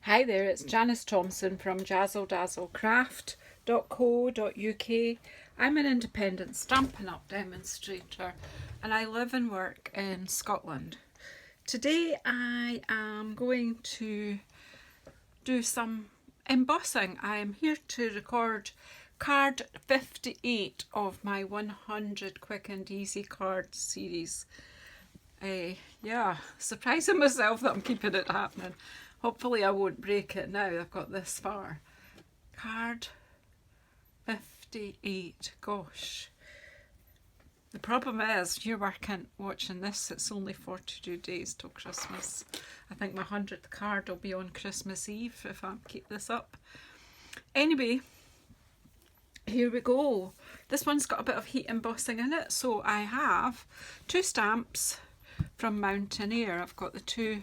Hi there, it's Janice Thompson from JazzleDazzleCraft.co.uk. I'm an independent Stampin' Up demonstrator and I live and work in Scotland. Today I am going to do some embossing. I am here to record card 58 of my 100 quick and easy card series. Yeah, surprising myself that I'm keeping it happening. Hopefully I won't break it now. I've got this far. Card 58. Gosh. The problem is, you're watching this, it's only 42 days till Christmas. I think my 100th card will be on Christmas Eve if I keep this up. Anyway, here we go. This one's got a bit of heat embossing in it. So I have two stamps from Mountaineer. I've got the two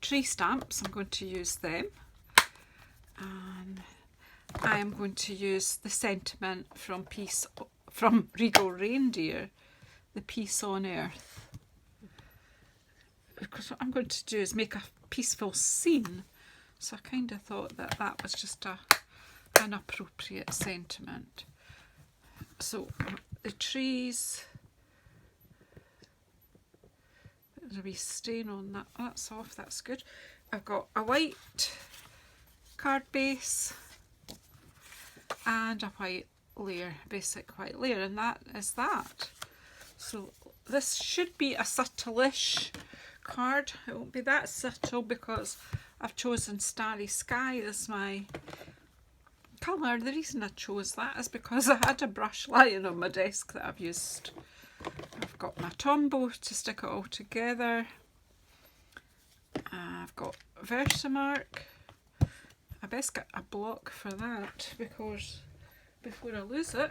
tree stamps. I'm going to use them. And I am going to use the sentiment from Regal Reindeer, the Peace on Earth. Because what I'm going to do is make a peaceful scene. So I kind of thought that that was just an appropriate sentiment. So the trees, there's a wee stain on that. That's off, that's good. I've got a white card base and a white layer, basic white layer, and that is that. So this should be a subtle-ish card. It won't be that subtle because I've chosen Starry Sky as my colour. The reason I chose that is because I had a brush lying on my desk that I've used. I've got my Tombow to stick it all together. I've got Versamark. I best get a block for that because before I lose it.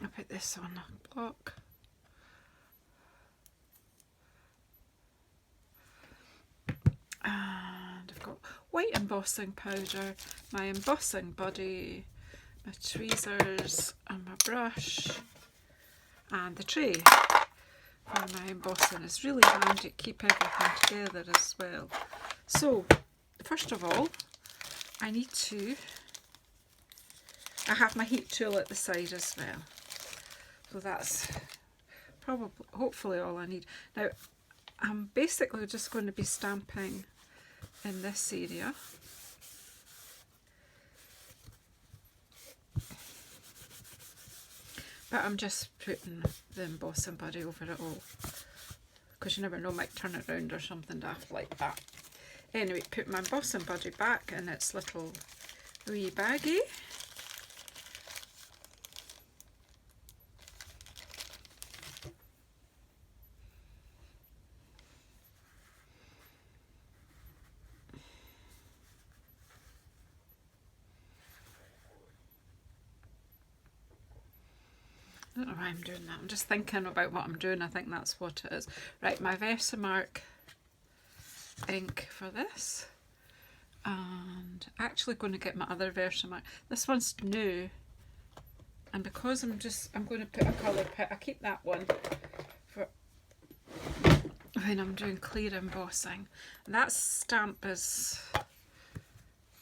I'll put this on a block. And I've got white embossing powder, my embossing buddy, my tweezers and my brush, and the tray for my embossing. It's really handy to keep everything together as well. So first of all, I have my heat tool at the side as well. So that's hopefully all I need. Now I'm basically just going to be stamping in this area. But I'm just putting the embossing buddy over it all, because you never know, might turn it around or something daft like that. Anyway, put my embossing buddy back in its little wee baggie. I don't know why I'm doing that. I'm just thinking about what I'm doing. I think that's what it is. Right, my Versamark ink for this. And actually going to get my other Versamark. This one's new. And because I'm going to put a colour pit. I keep that one for when I'm doing clear embossing. And that stamp has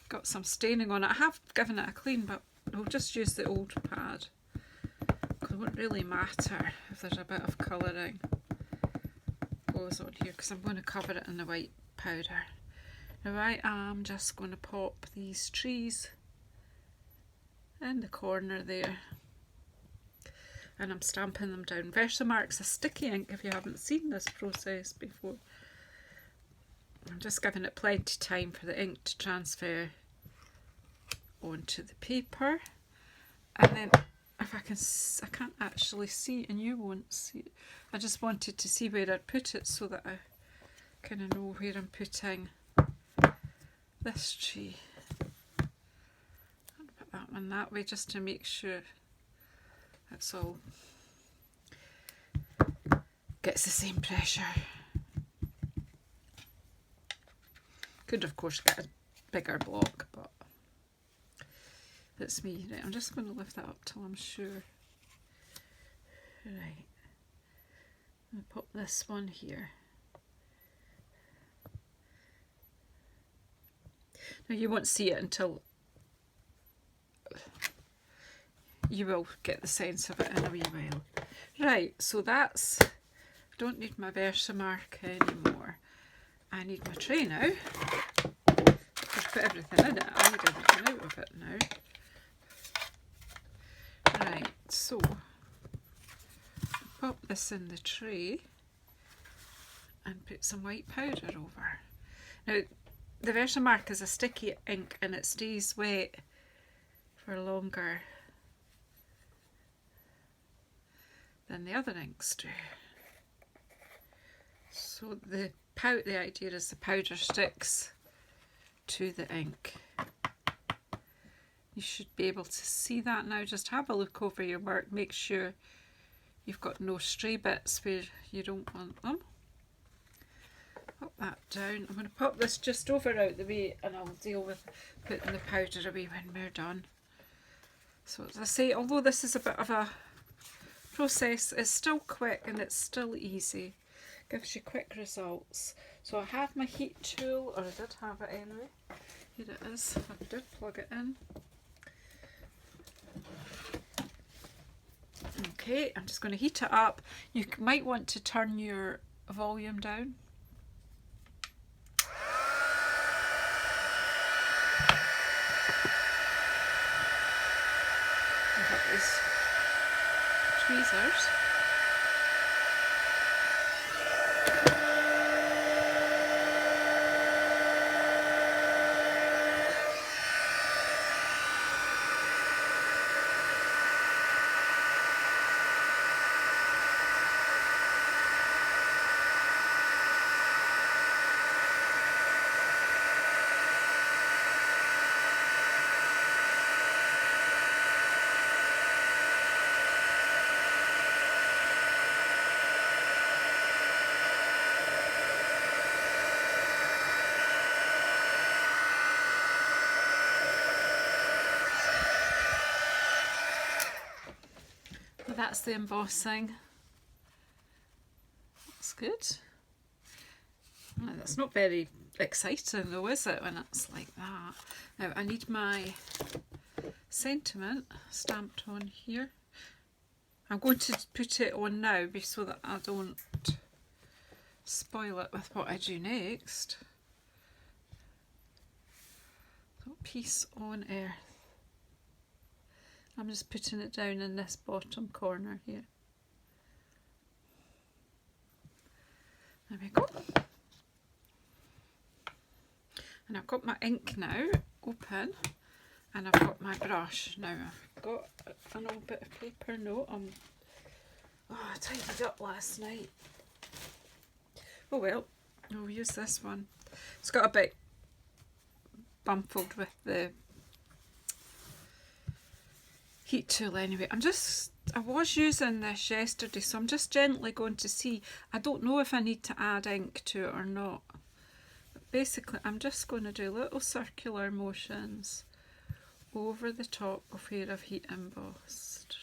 got some staining on it. I have given it a clean, but we'll just use the old pad. It won't really matter if there's a bit of colouring goes on here, because I'm going to cover it in the white powder. Now I am just going to pop these trees in the corner there, and I'm stamping them down. Versamark's a sticky ink if you haven't seen this process before. I'm just giving it plenty of time for the ink to transfer onto the paper, and then if I can't actually see, and you won't see it. I just wanted to see where I'd put it so that I kind of know where I'm putting this tree. I'll put that one that way just to make sure it's all gets the same pressure. Could of course get a bigger block, but it's me. Right, I'm just going to lift that up till I'm sure. Right, I'll pop this one here. Now you won't see it until you will get the sense of it in a wee while. Right, so that's, I don't need my Versamark anymore. I need my tray now. I've put everything in it, I need everything out of it now. Right, so pop this in the tray and put some white powder over. Now, the Versamark is a sticky ink and it stays wet for longer than the other inks do. So the idea is the powder sticks to the ink. You should be able to see that now. Just have a look over your work, make sure you've got no stray bits where you don't want them. Pop that down. I'm going to pop this just over out the way and I'll deal with putting the powder away when we're done. So as I say, although this is a bit of a process, it's still quick and it's still easy. Gives you quick results. So I have my heat tool, or I did have it anyway. Here it is. I did plug it in. Okay, I'm just going to heat it up. You might want to turn your volume down. I've got these tweezers. That's the embossing. That's good. No, that's not very exciting though, is it, when it's like that? Now I need my sentiment stamped on here. I'm going to put it on now so that I don't spoil it with what I do next. So, peace on earth. I'm just putting it down in this bottom corner here. There we go. And I've got my ink now open and I've got my brush. Now I've got an old bit of paper. No, I tidied up last night. Oh well, I'll use this one. It's got a bit bumpled with the heat tool anyway. I was using this yesterday, so I'm just gently going to see. I don't know if I need to add ink to it or not. But basically, I'm just going to do little circular motions over the top of where I've heat embossed.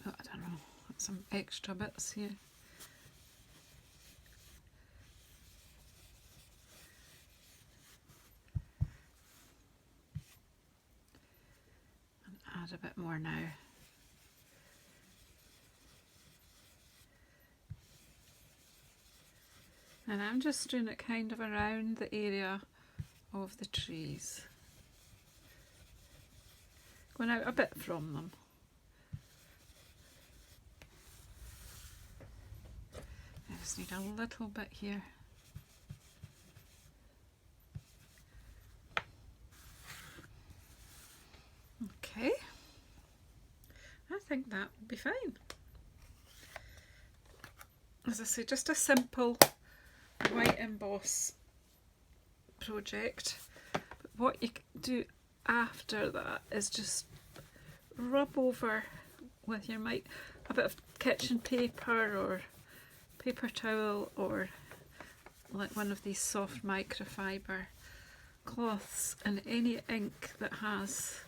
Oh, I don't know. Some extra bits here. And add a bit more now. And I'm just doing it kind of around the area of the trees. Going out a bit from them. I just need a little bit here. Okay, I think that will be fine. As I say, just a simple white emboss project. But what you can do after that is just rub over with your mic a bit of kitchen paper or paper towel or like one of these soft microfiber cloths, and any ink that has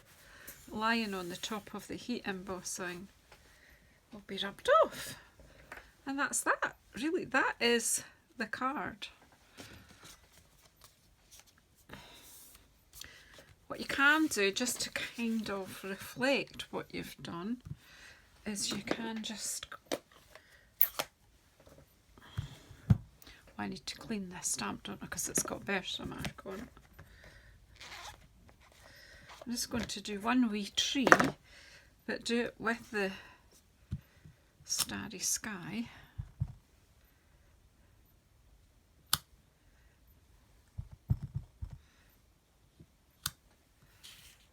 lying on the top of the heat embossing will be rubbed off. And that's that. Really, that is the card. What you can do, just to kind of reflect what you've done, is you can just... I need to clean this stamp, don't I, because it's got Versamark on it. I'm just going to do one wee tree, but do it with the Starry Sky.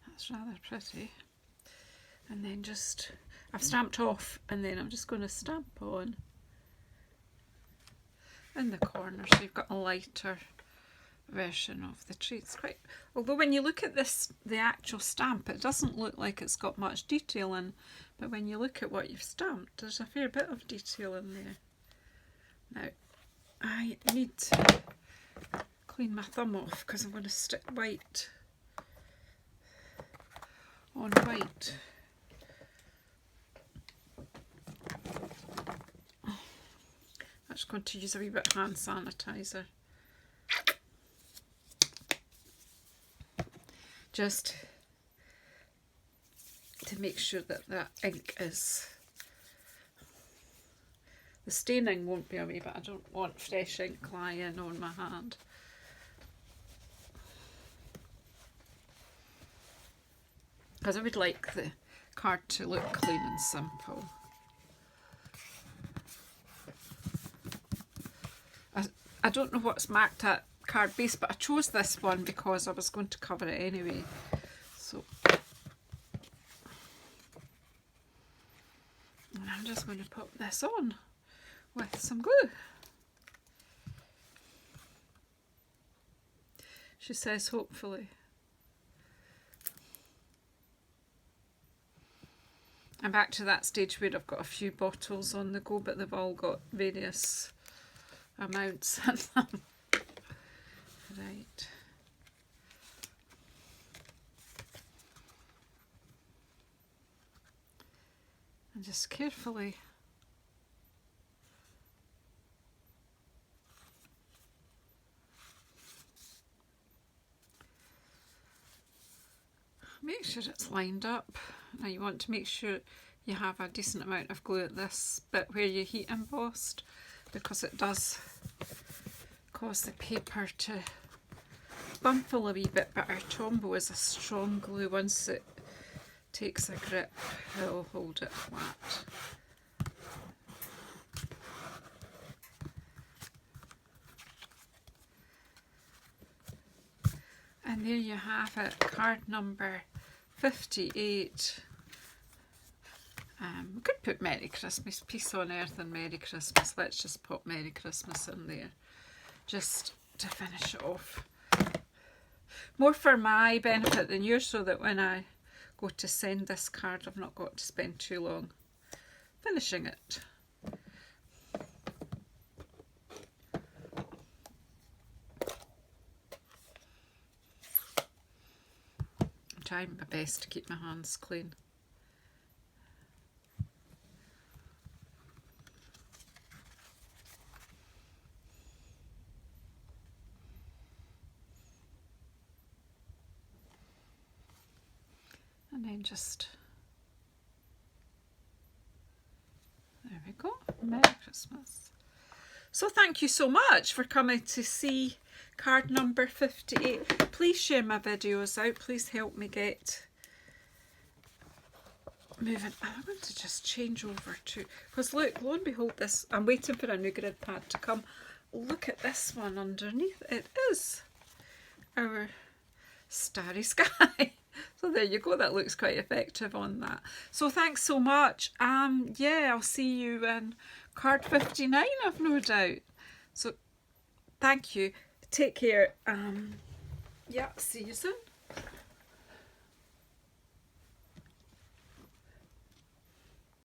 That's rather pretty. And then just, I've stamped off, and then I'm just going to stamp on in the corner, so you've got a lighter version of the tree. It's quite, although when you look at this, the actual stamp, it doesn't look like it's got much detail in, but when you look at what you've stamped, there's a fair bit of detail in there. Now, I need to clean my thumb off because I'm going to stick white on white. I'm just going to use a wee bit of hand sanitizer. Just to make sure that that ink is... The staining won't be away, but I don't want fresh ink lying on my hand. Because I would like the card to look clean and simple. I don't know what's marked at card base, but I chose this one because I was going to cover it anyway. So, and I'm just going to put this on with some glue. She says hopefully. I'm back to that stage where I've got a few bottles on the go, but they've all got various amounts in them. Right. And just carefully make sure it's lined up. Now you want to make sure you have a decent amount of glue at this bit where you heat embossed, because it does cause the paper to bump a wee bit, but our Tombow is a strong glue. Once it takes a grip, it'll hold it flat. And there you have it, card number 58. We could put Merry Christmas, Peace on Earth and Merry Christmas. Let's just put Merry Christmas in there, just to finish it off. More for my benefit than yours, so that when I go to send this card, I've not got to spend too long finishing it. I'm trying my best to keep my hands clean. And then just, there we go, Merry Christmas. So thank you so much for coming to see card number 58. Please share my videos out, please help me get moving. I'm going to just change over to, because look, lo and behold, this, I'm waiting for a new grid pad to come. Look at this one underneath, it is our Starry Sky. So there you go, that looks quite effective on that. So thanks so much. Yeah, I'll see you in card 59, I've no doubt. So thank you, take care. Yeah, see you soon.